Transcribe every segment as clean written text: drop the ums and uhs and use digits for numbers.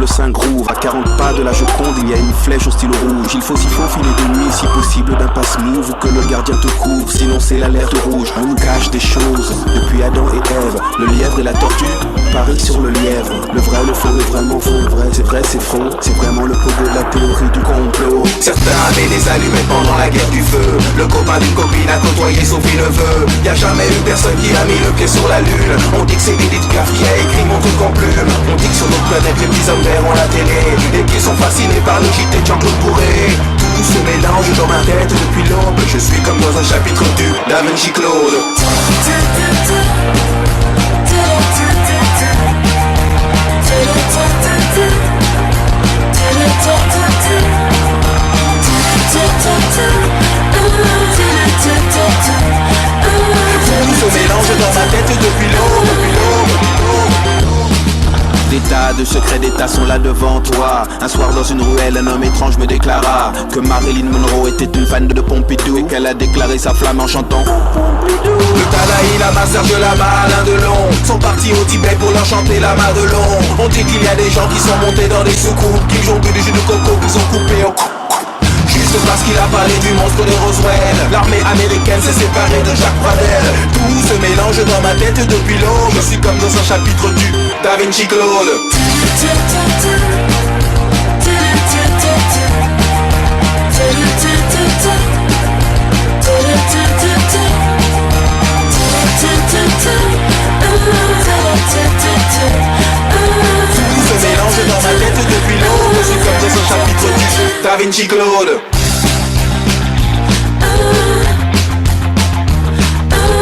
le sein groove. À 40 pas de la Joconde, il y a une flèche au stylo rouge. Il faut s'y faufiler de nuit, si possible d'un passe-move, ou que le gardien te couvre, sinon c'est l'alerte rouge. On nous cache des choses, depuis Adam et Ève. Le lièvre et la tortue parient sur le lièvre. Le vrai, le faux, le vraiment faux, le vrai, c'est faux. C'est vraiment le pogo de la théorie du complot. Certains avaient des allumettes pendant la guerre du feu. Le copain d'une copine a côtoyé Sophie Neveu. Y'a jamais eu personne qui a mis le pied sur la lune. On dit que c'est Edith Piaf qui a écrit mon truc en plume. On dit que sur notre planète les petits hommes verts ont la télé et qu'ils sont fascinés par le JT de Jean-Claude Bourré. Tout se mélange dans ma tête depuis l'aube. Je suis comme dans un chapitre du Da Vinci Claude. Tout se mélange dans ma tête depuis l'aube. Des tas de secrets d'État sont là devant toi. Un soir dans une ruelle, un homme étrange me déclara que Marilyn Monroe était une fan de Pompidou et qu'elle a déclaré sa flamme en chantant Le Dalai Lama, Serge Lama, Alain Delon sont partis au Tibet pour leur chanter la Madelon. On dit qu'il y a des gens qui sont montés dans des soucoupes, qui ont bu des jus de coco, qu'ils ont coupé au juste parce qu'il a parlé du monstre de Roswell. L'armée américaine s'est séparée de Jacques Pradel. Tout se mélange dans ma tête depuis l'aube. Je suis comme dans un chapitre du Da Vinci Claude. Tout se mélange dans ma tête depuis l'aube. Je suis comme dans un chapitre du Da Vinci Claude.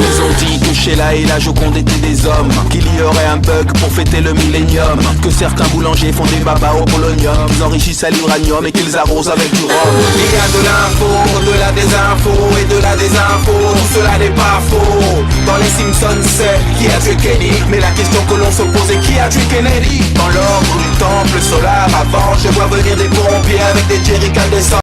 Ils ont dit que Sheila et la Joconde étaient des hommes, qu'il y aurait un bug pour fêter le millénium, que certains boulangers font des babas au polonium, qu'ils enrichissent à l'uranium et qu'ils arrosent avec du rhum. Il y a de l'info, de la désinfo et de la désinfo. Tout cela n'est pas faux. Dans les Simpsons c'est qui a tué Kenny, mais la question que l'on se pose est qui a tué Kennedy. Dans l'ordre du temple solaire avant, je vois venir des pompiers avec des jerrycans d'essence.